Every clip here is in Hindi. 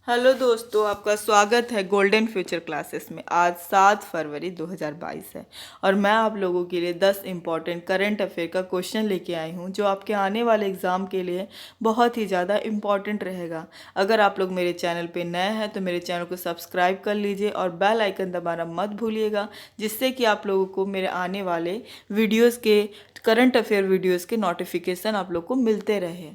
हेलो दोस्तों, आपका स्वागत है गोल्डन फ्यूचर क्लासेस में। आज 7 फरवरी 2022 है और मैं आप लोगों के लिए 10 इम्पॉर्टेंट करंट अफेयर का क्वेश्चन लेके आई हूँ जो आपके आने वाले एग्ज़ाम के लिए बहुत ही ज़्यादा इम्पॉर्टेंट रहेगा। अगर आप लोग मेरे चैनल पे नए हैं तो मेरे चैनल को सब्सक्राइब कर लीजिए और बेल आइकन दबाना मत भूलिएगा, जिससे कि आप लोगों को मेरे आने वाले वीडियोज़ के करंट अफेयर वीडियोज़ के नोटिफिकेशन आप लोग को मिलते रहे।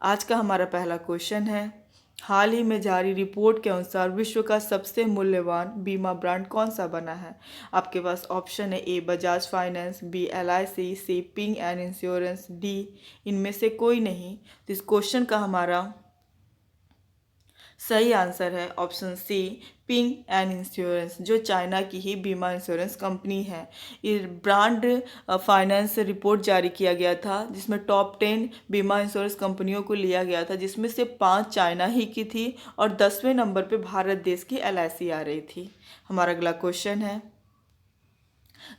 आज का हमारा पहला क्वेश्चन है, हाल ही में जारी रिपोर्ट के अनुसार विश्व का सबसे मूल्यवान बीमा ब्रांड कौन सा बना है। आपके पास ऑप्शन है A Bajaj finance, B LIC, C ping and insurance, D इनमें से कोई नहीं। तो इस क्वेश्चन का हमारा सही आंसर है option C ping and insurance, जो चाइना की ही बीमा इंश्योरेंस कंपनी है। ये ब्रांड फाइनेंस रिपोर्ट जारी किया गया था जिसमें टॉप 10 बीमा इंश्योरेंस कंपनियों को लिया गया था, जिसमें से 5 चाइना ही की थी और 10वें नंबर पे भारत देश की LIC आ रही थी। हमारा अगला क्वेश्चन है,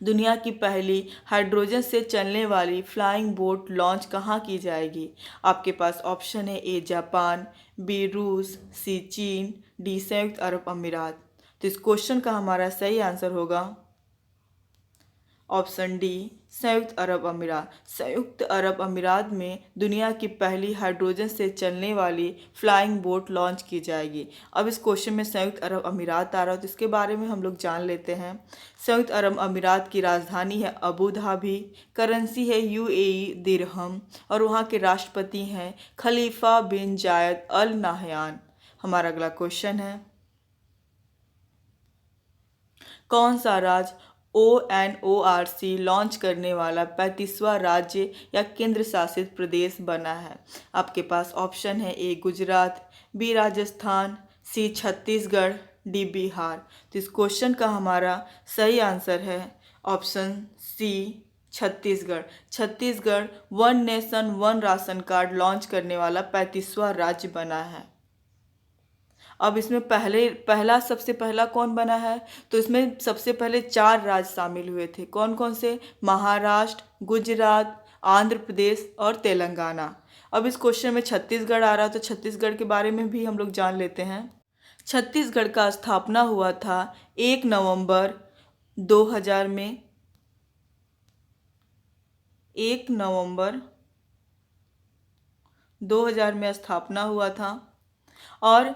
दुनिया की पहली हाइड्रोजन से चलने वाली फ्लाइंग बोट लॉन्च कहाँ की जाएगी। आपके पास ऑप्शन है ए जापान, बी रूस, सी चीन, डी संयुक्त अरब अमीरात। तो इस क्वेश्चन का हमारा सही आंसर होगा ऑप्शन डी संयुक्त अरब अमीरात। संयुक्त अरब अमीरात में दुनिया की पहली हाइड्रोजन से चलने वाली फ्लाइंग बोट लॉन्च की जाएगी। अब इस क्वेश्चन में संयुक्त अरब अमीरात आ रहा है तो इसके बारे में हम लोग जान लेते हैं। संयुक्त अरब अमीरात की राजधानी है अबू धाबी, करेंसी है UAE दिरहम और वहाँ के राष्ट्रपति हैं खलीफा बिन जायद अल नाहयान। हमारा अगला क्वेश्चन है, कौन सा राज्य ONORC लॉन्च करने वाला 35वां राज्य या केंद्र शासित प्रदेश बना है। आपके पास ऑप्शन है A Gujarat, B Rajasthan, C Chhattisgarh, D Bihar. तो इस क्वेश्चन का हमारा सही आंसर है option C Chhattisgarh. Chhattisgarh one nation one ration card launch करने वाला 35वां राज्य बना है। अब इसमें पहला सबसे पहला कौन बना है, तो इसमें सबसे पहले 4 राज्य शामिल हुए थे। कौन कौन से? महाराष्ट्र, गुजरात, आंध्र प्रदेश और तेलंगाना। अब इस क्वेश्चन में छत्तीसगढ़ आ रहा है तो छत्तीसगढ़ के बारे में भी हम लोग जान लेते हैं। छत्तीसगढ़ का स्थापना हुआ था 1 नवंबर 2000 में। 1 नवंबर 2000 में स्थापना हुआ था और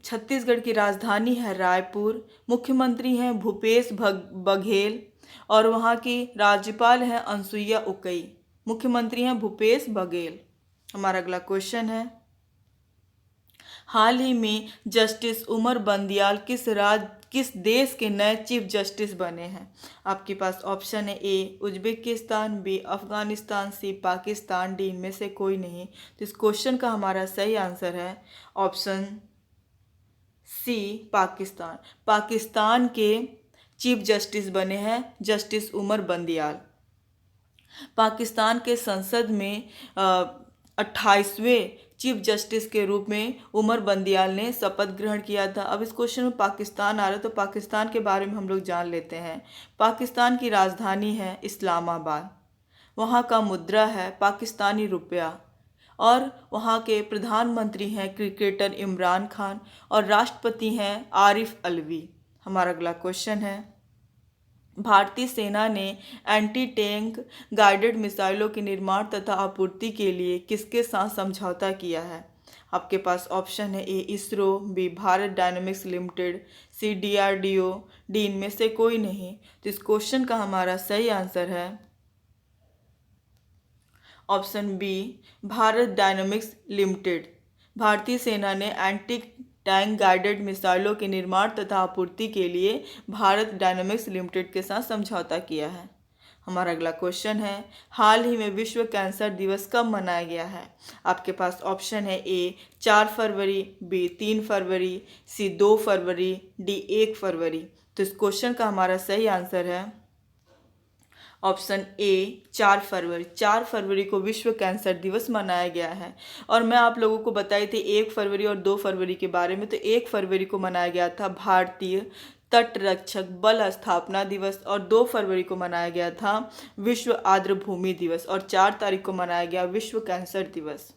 छत्तीसगढ़ की राजधानी है रायपुर। मुख्यमंत्री हैं भूपेश बघेल और वहाँ की राज्यपाल हैं अनसुईया उकई। मुख्यमंत्री हैं भूपेश बघेल। हमारा अगला क्वेश्चन है, हाल ही में जस्टिस उमर बंदियाल किस देश के नए चीफ जस्टिस बने हैं। आपके पास ऑप्शन है ए उज्बेकिस्तान, बी अफगानिस्तान, सी पाकिस्तान, डी इनमें से कोई नहीं। तो इस क्वेश्चन का हमारा सही आंसर है ऑप्शन सी पाकिस्तान। पाकिस्तान के चीफ जस्टिस बने हैं जस्टिस उमर बंदियाल। पाकिस्तान के संसद में 28वें चीफ जस्टिस के रूप में उमर बंदियाल ने शपथ ग्रहण किया था। अब इस क्वेश्चन में पाकिस्तान आ रहा है तो पाकिस्तान के बारे में हम लोग जान लेते हैं। पाकिस्तान की राजधानी है इस्लामाबाद। वहाँ का मुद्रा है पाकिस्तानी रुपया और वहाँ के प्रधानमंत्री हैं क्रिकेटर इमरान खान और राष्ट्रपति हैं आरिफ अलवी। हमारा अगला क्वेश्चन है, भारतीय सेना ने एंटी टैंक गाइडेड मिसाइलों के निर्माण तथा आपूर्ति के लिए किसके साथ समझौता किया है। आपके पास ऑप्शन है A ISRO, B Bharat dynamics limited, C DRDO, D इनमें से कोई नहीं। तो इस क्वेश्चन का हमारा सही आंसर है option B Bharat dynamics limited. भारतीय सेना ने एंटी टैंक गाइडेड मिसाइलों के निर्माण तथा आपूर्ति के लिए भारत डायनामिक्स लिमिटेड के साथ समझौता किया है। हमारा अगला क्वेश्चन है, हाल ही में विश्व कैंसर दिवस कब मनाया गया है। आपके पास ऑप्शन है ए 4 फरवरी, बी 3 फरवरी, सी 2 फरवरी, डी 1 फरवरी। तो इस क्वेश्चन का हमारा सही आंसर है ऑप्शन ए 4 फरवरी। 4 फरवरी को विश्व कैंसर दिवस मनाया गया है। और मैं आप लोगों को बताई थी 1 फरवरी और 2 फरवरी के बारे में। तो 1 फरवरी को मनाया गया था भारतीय तटरक्षक बल स्थापना दिवस और 2 फरवरी को मनाया गया था विश्व आर्द्र भूमि दिवस और 4 तारीख को मनाया गया विश्व कैंसर दिवस।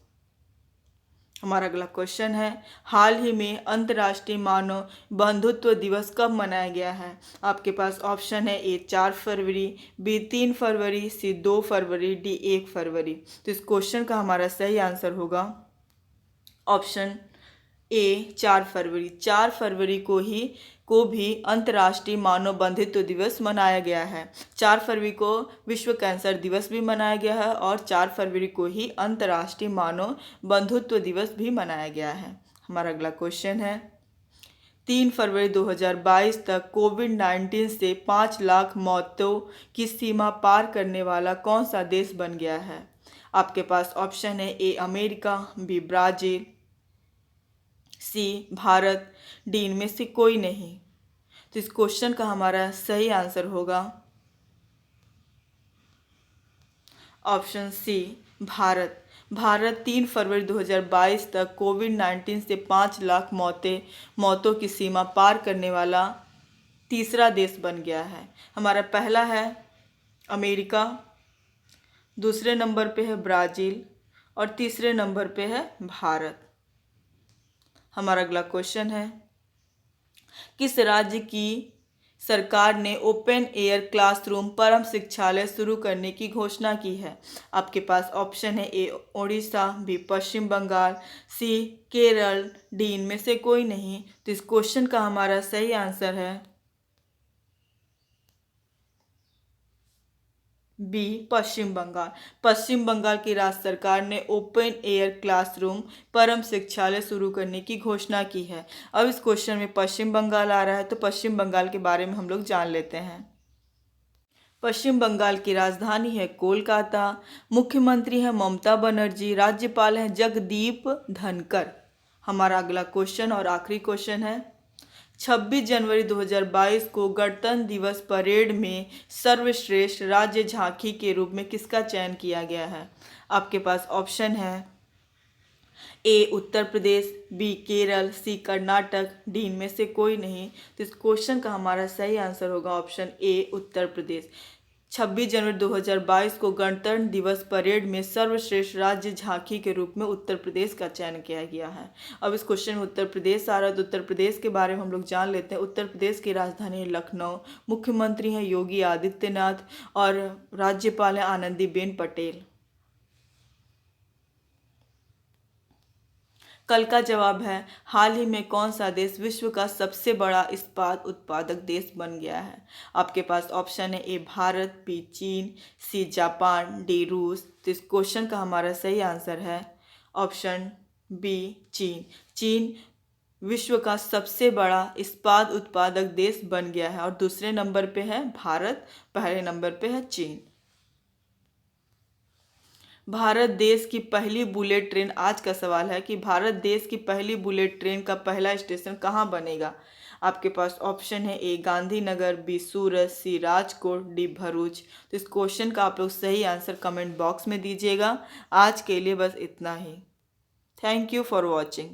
हमारा अगला क्वेश्चन है, हाल ही में अंतर्राष्ट्रीय मानव बंधुत्व दिवस कब मनाया गया है? आपके पास ऑप्शन है ए 4 फरवरी, बी 3 फरवरी, सी 2 फरवरी, डी 1 फरवरी। तो इस क्वेश्चन का हमारा सही आंसर होगा ऑप्शन ए 4 फरवरी। 4 फरवरी को भी अंतर्राष्ट्रीय मानव बंधुत्व दिवस मनाया गया है। 4 फरवरी को विश्व कैंसर दिवस भी मनाया गया है और 4 फरवरी को ही अंतर्राष्ट्रीय मानव बंधुत्व दिवस भी मनाया गया है। हमारा अगला क्वेश्चन है, 3 फरवरी 2022 तक कोविड-19 से 5 लाख मौतों की सीमा पार करने वाला कौन सा देश बन गया है? आपके पास ऑप्शन है A America, B Brazil, C Bharat, D इनमें से कोई नहीं। तो इस क्वेश्चन का हमारा सही आंसर होगा ऑप्शन सी भारत। भारत 3 फरवरी 2022 तक कोविड-19 से 5 लाख मौतों की सीमा पार करने वाला तीसरा देश बन गया है। हमारा पहला है अमेरिका, दूसरे नंबर पे है ब्राज़ील और तीसरे नंबर पे है भारत। हमारा अगला क्वेश्चन है, किस राज्य की सरकार ने ओपन एयर क्लासरूम परम शिक्षालय शुरू करने की घोषणा की है? आपके पास ऑप्शन है ए ओडिशा, बी पश्चिम बंगाल, सी केरल, डी इनमें से कोई नहीं। तो इस क्वेश्चन का हमारा सही आंसर है बी पश्चिम बंगाल। पश्चिम बंगाल की राज्य सरकार ने ओपन एयर क्लासरूम परम शिक्षालय शुरू करने की घोषणा की है। अब इस क्वेश्चन में पश्चिम बंगाल आ रहा है तो पश्चिम बंगाल के बारे में हम लोग जान लेते हैं। पश्चिम बंगाल की राजधानी है कोलकाता, मुख्यमंत्री है ममता बनर्जी, राज्यपाल है जगदीप धनकर। हमारा अगला क्वेश्चन और आखिरी क्वेश्चन है, 26 जनवरी 2022 को गणतंत्र दिवस परेड में सर्वश्रेष्ठ राज्य झांकी के रूप में किसका चयन किया गया है? आपके पास ऑप्शन है ए उत्तर प्रदेश, बी केरल, सी कर्नाटक, डी इनमें से कोई नहीं। तो इस क्वेश्चन का हमारा सही आंसर होगा ऑप्शन ए उत्तर प्रदेश। 26 जनवरी 2022 को गणतंत्र दिवस परेड में सर्वश्रेष्ठ राज्य झांकी के रूप में उत्तर प्रदेश का चयन किया गया है। अब इस क्वेश्चन में उत्तर प्रदेश आ रहा है तो उत्तर प्रदेश के बारे में हम लोग जान लेते हैं। उत्तर प्रदेश की राजधानी है लखनऊ, मुख्यमंत्री हैं योगी आदित्यनाथ और राज्यपाल हैं आनंदीबेन पटेल। कल का जवाब है, हाल ही में कौन सा देश विश्व का सबसे बड़ा इस्पात उत्पादक देश बन गया है? आपके पास ऑप्शन है ए भारत, बी चीन, सी जापान, डी रूस। तो इस क्वेश्चन का हमारा सही आंसर है ऑप्शन बी चीन। चीन विश्व का सबसे बड़ा इस्पात उत्पादक देश बन गया है और दूसरे नंबर पे है भारत, पहले नंबर पे है चीन। भारत देश की पहली बुलेट ट्रेन, आज का सवाल है कि भारत देश की पहली बुलेट ट्रेन का पहला स्टेशन कहाँ बनेगा? आपके पास ऑप्शन है ए गांधीनगर, बी सूरत, सी राजकोट, डी भरूच। तो इस क्वेश्चन का आप लोग सही आंसर कमेंट बॉक्स में दीजिएगा। आज के लिए बस इतना ही। Thank you for watching.